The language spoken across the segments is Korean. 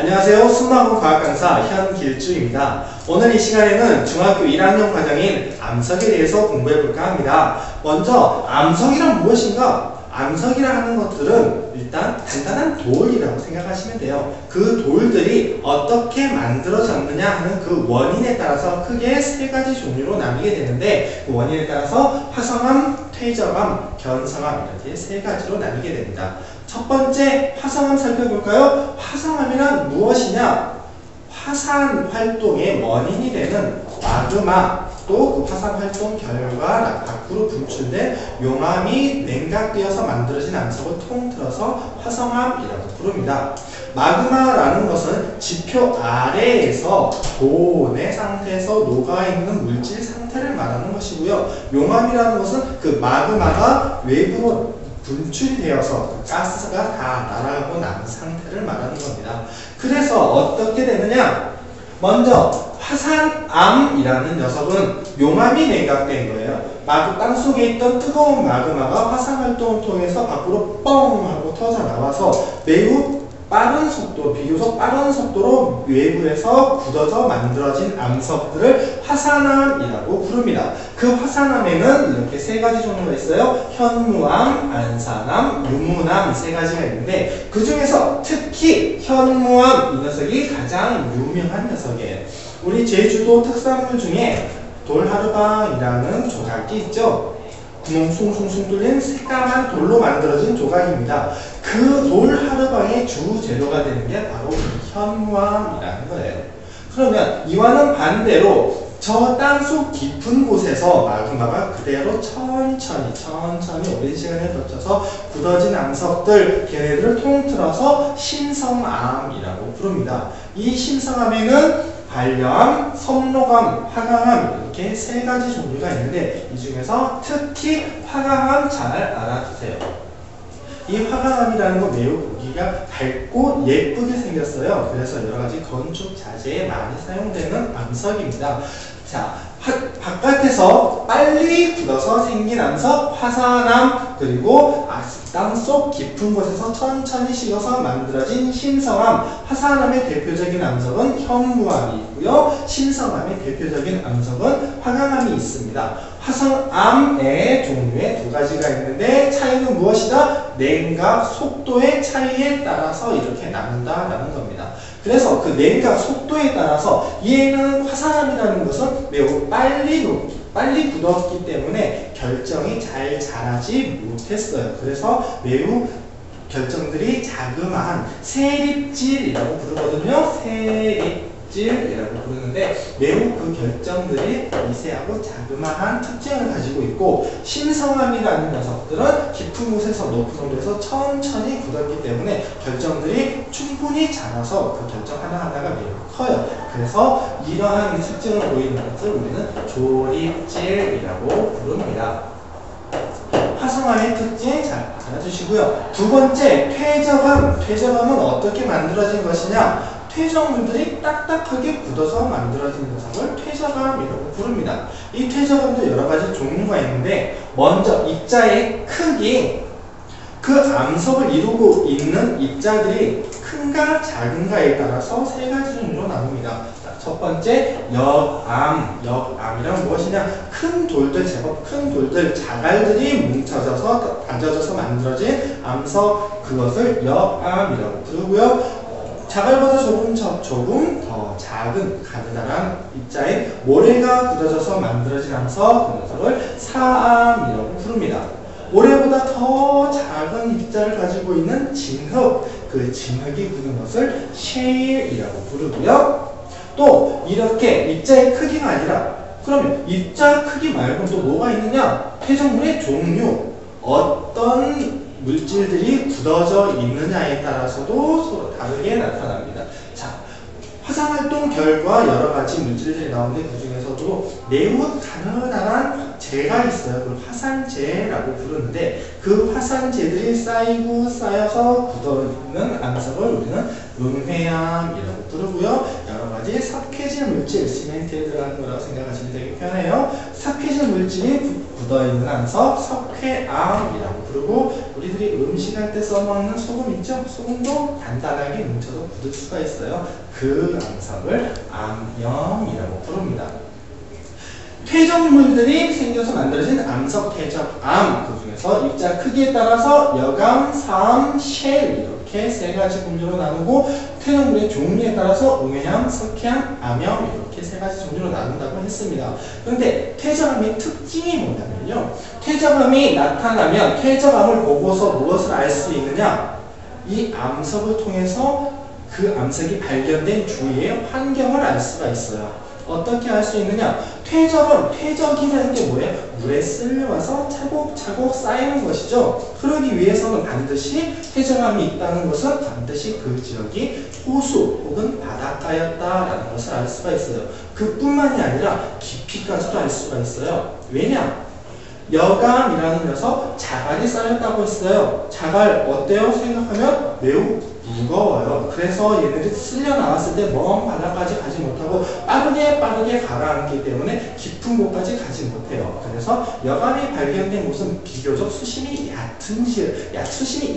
안녕하세요. 순마고 과학 강사 현길주입니다. 오늘 이 시간에는 중학교 1학년 과정인 암석에 대해서 공부해 볼까 합니다. 먼저 암석이란 무엇인가? 암석이라 하는 것들은 일단 간단한 돌이라고 생각하시면 돼요. 그 돌들이 어떻게 만들어졌느냐 하는 그 원인에 따라서 크게 세 가지 종류로 나뉘게 되는데, 그 원인에 따라서 화성암, 퇴적암, 견성암 이렇게 세 가지로 나뉘게 됩니다. 첫 번째 화성암 살펴볼까요? 화성암이란 무엇이냐? 화산 활동의 원인이 되는 마그마, 또 그 화산 활동 결과 밖으로 분출된 용암이 냉각되어서 만들어진 암석을 통틀어서 화성암이라고 부릅니다. 마그마라는 것은 지표 아래에서 고온의 상태에서 녹아있는 물질 상태를 말하는 것이고요. 용암이라는 것은 그 마그마가 외부로 분출이 되어서 가스가 다 날아가고 남은 상태를 말하는 겁니다. 그래서 어떻게 되느냐? 먼저 화산암이라는 녀석은 용암이 냉각된 거예요. 땅속에 있던 뜨거운 마그마가 화산 활동을 통해서 밖으로 뻥 하고 터져 나와서 매우 빠른 속도, 비교적 빠른 속도로 외부에서 굳어져 만들어진 암석들을 화산암이라고 부릅니다. 그 화산암에는 이렇게 세 가지 종류가 있어요. 현무암, 안산암, 유문암 세 가지가 있는데, 그 중에서 특히 현무암 이 녀석이 가장 유명한 녀석이에요. 우리 제주도 특산물 중에 돌하르방이라는 조각이 있죠. 구멍 숭숭숭 뚫린 새까만 돌로 만들어진 조각입니다. 그 돌하르방의 주 재료가 되는 게 바로 현무암이라는 거예요. 그러면 이와는 반대로 저 땅속 깊은 곳에서 마그마가 그대로 천천히 오랜 시간을 거쳐서 굳어진 암석들, 걔네들을 통틀어서 신성암이라고 부릅니다. 이 신성암에는 반려암, 섬록암, 화강암 이렇게 세 가지 종류가 있는데, 이 중에서 특히 화강암 잘 알아두세요. 이 화강암이라는 거 매우 보기가 밝고 예쁘게 생겼어요. 그래서 여러 가지 건축 자재에 많이 사용되는 암석입니다. 자, 바깥에서 빨리 굳어서 생긴 암석 화산암, 그리고 땅속 깊은 곳에서 천천히 식어서 만들어진 신성암. 화산암의 대표적인 암석은 현무암이 있고요. 신성암의 대표적인 암석은 화강암이 있습니다. 화성암의 종류에 두 가지가 있는데, 차이는 무엇이다? 냉각 속도의 차이에 따라서 이렇게 나눈다라는 겁니다. 그래서 그 냉각 속도에 따라서 얘는 화산암이라는 것은 매우 빨리 굳었기 때문에 결정이 잘 자라지 못했어요. 그래서 매우 결정들이 자그마한 세립질이라고 부르거든요. 세립질이라고 부르는데, 매우 그 결정들이 미세하고 자그마한 특징을 가지고 있고, 신성암이라는 녀석들은 깊은 곳에서 높은 온도에서 천천히 굳었기 때문에 결정들이 충분히 자라서 그 결정 하나하나가 매우 커요. 그래서 이러한 특징을 보이는 것을 우리는 조립질이라고 부릅니다. 화성암의 특징 잘 알아주시고요. 두 번째, 퇴적암. 퇴적암은 어떻게 만들어진 것이냐? 퇴적물들이 딱딱하게 굳어서 만들어진 녀석을 퇴적암이라고 부릅니다. 이 퇴적암도 여러 가지 종류가 있는데, 먼저 입자의 크기, 그 암석을 이루고 있는 입자들이 큰가 작은가에 따라서 세 가지 종류로 나눕니다. 첫 번째, 역암이란 무엇이냐? 큰 돌들, 제법 큰 돌들, 자갈들이 뭉쳐져서 앉아져서 만들어진 암석, 그것을 역암이라고 부르고요. 자갈보다 조금 더 작은 가느다란 입자인 모래가 굳어져서 만들어진 암석, 그 녀석을 사암이라고 부릅니다. 모래보다 더 작은 입자를 가지고 있는 진흙, 그 진흙이 굳은 것을 셰일이라고 부르고요. 또 이렇게 입자의 크기가 아니라, 그러면 입자 크기 말고 또 뭐가 있느냐? 퇴적물의 종류, 어떤 물질들이 굳어져 있느냐에 따라서도 서로 다르게 나타납니다. 자, 화산활동 결과 여러 가지 물질들이 나오는데, 그 중에서도 매우 가느다란 재가 있어요. 그걸 화산재라고 부르는데, 그 화산재들이 쌓이고 쌓여서 굳어있는 암석을 우리는 음회암이라고 부르고요. 여러 가지 삭해질 물질, 시멘트에 들어가는 거라고 생각하시면 되게 편해요. 삭해질 물질이 굳어있는 암석, 석회암이라고 부르고, 우리들이 음식할 때 써먹는 소금 있죠? 소금도 간단하게 뭉쳐서 굳을 수가 있어요. 그 암석을 암염이라고 부릅니다. 퇴적물들이 생겨서 만들어진 암석, 퇴적암, 그 중에서 입자 크기에 따라서 여감, 사암, 쉘 이렇게 세 가지 분류로 나누고, 퇴적물의 종류에 따라서 음회암, 석회암, 암염 이렇게 세 가지 종류로 나눈다고 했습니다. 그런데 퇴적암의 특징이 뭐냐면요, 퇴적암이 나타나면 퇴적암을 보고서 무엇을 알 수 있느냐, 이 암석을 통해서 그 암석이 발견된 주위의 환경을 알 수가 있어요. 어떻게 알 수 있느냐? 퇴적이라는 게 뭐예요? 물에 쓸려와서 차곡차곡 쌓이는 것이죠. 그러기 위해서는 반드시 퇴적암이 있다는 것은 반드시 그 지역이 호수 혹은 바닷가였다라는 것을 알 수가 있어요. 그뿐만이 아니라 깊이까지도 알 수가 있어요. 왜냐? 여감이라는 녀석 자갈이 쌓였다고 했어요. 자갈 어때요? 생각하면 매우 무거워요. 그래서 얘네들이 쓸려 나왔을 때 먼 바다까지 가지 못하고 빠르게 가라앉기 때문에 깊은 곳까지 가지 못해요. 그래서 여감이 발견된 곳은 비교적 수심이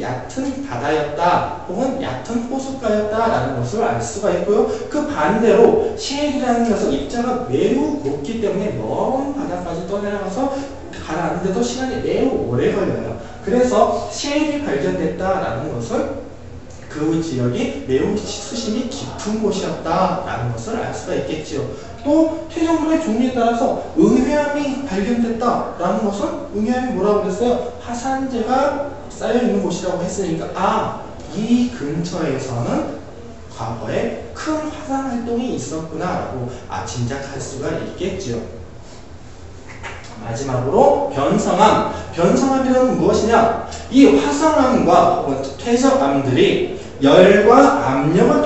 얕은 바다였다 혹은 얕은 호숫가였다라는 것을 알 수가 있고요. 그 반대로 쉘이라는 녀석 입자가 매우 곱기 때문에 먼 바다까지 떠내려가서 가라앉는데도 시간이 매우 오래 걸려요. 그래서 쉘이 발견됐다라는 것은 그 지역이 매우 수심이 깊은 곳이었다라는 것을 알 수가 있겠지요. 또 퇴적물의 종류에 따라서 음회암이 발견됐다라는 것은, 음회암이 뭐라고 그랬어요? 화산재가 쌓여있는 곳이라고 했으니까 이 근처에서는 과거에 큰 화산 활동이 있었구나라고 짐작할 수가 있겠지요. 마지막으로 변성암. 변성암이란 무엇이냐? 이 화성암과 퇴적암들이 열과 압력을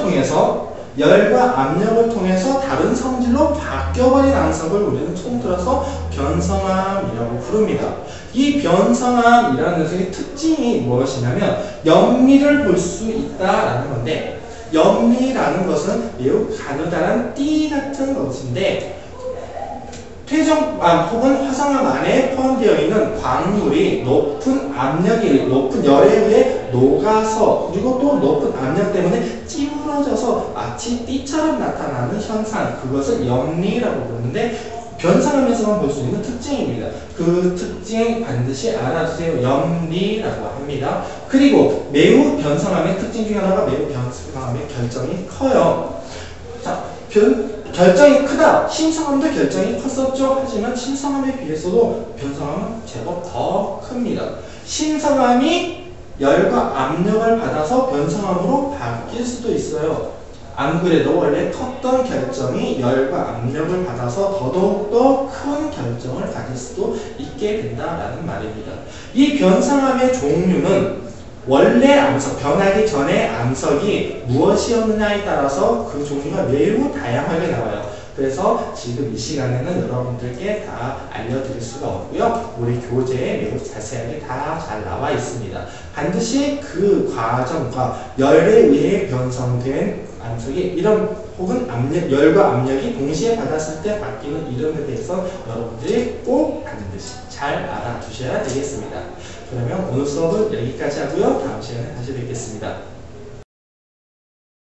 통해서 다른 성질로 바뀌어버린 암석을 우리는 통틀어서 변성암이라고 부릅니다. 이 변성암이라는 녀석의 특징이 무엇이냐면 염리를 볼 수 있다라는 건데, 염리라는 것은 매우 가느다란 띠 같은 것인데, 퇴적암 혹은 화성암 안에 포함되어 있는 광물이 높은 열에 의해 녹아서, 그리고 또 높은 압력 때문에 찌부러져서 마치 띠처럼 나타나는 현상, 그것을 염리라고 부르는데, 변성암에서만 볼 수 있는 특징입니다. 그 특징 반드시 알아두세요. 염리라고 합니다. 그리고 매우 변성암의 특징 중에 하나가 매우 변성암의 결정이 커요. 자, 결정이 크다. 심성암도 결정이 컸었죠. 하지만 심성암에 비해서도 변성암은 제법 더 큽니다. 심성암이 열과 압력을 받아서 변성암으로 바뀔 수도 있어요. 안 그래도 원래 컸던 결정이 열과 압력을 받아서 더더욱더 큰 결정을 가질 수도 있게 된다라는 말입니다. 이 변성암의 종류는 원래 암석, 변하기 전에 암석이 무엇이었느냐에 따라서 그 종류가 매우 다양하게 나와요. 그래서 지금 이 시간에는 여러분들께 다 알려드릴 수가 없고요. 우리 교재에 매우 자세하게 다 잘 나와 있습니다. 반드시 그 과정과 열에 의해 변성된 암석이 이런 혹은 열과 압력이 동시에 받았을 때 바뀌는 이름에 대해서 여러분들이 꼭 반드시 잘 알아두셔야 되겠습니다. 그러면 오늘 수업은 여기까지 하고요. 다음 시간에 다시 뵙겠습니다.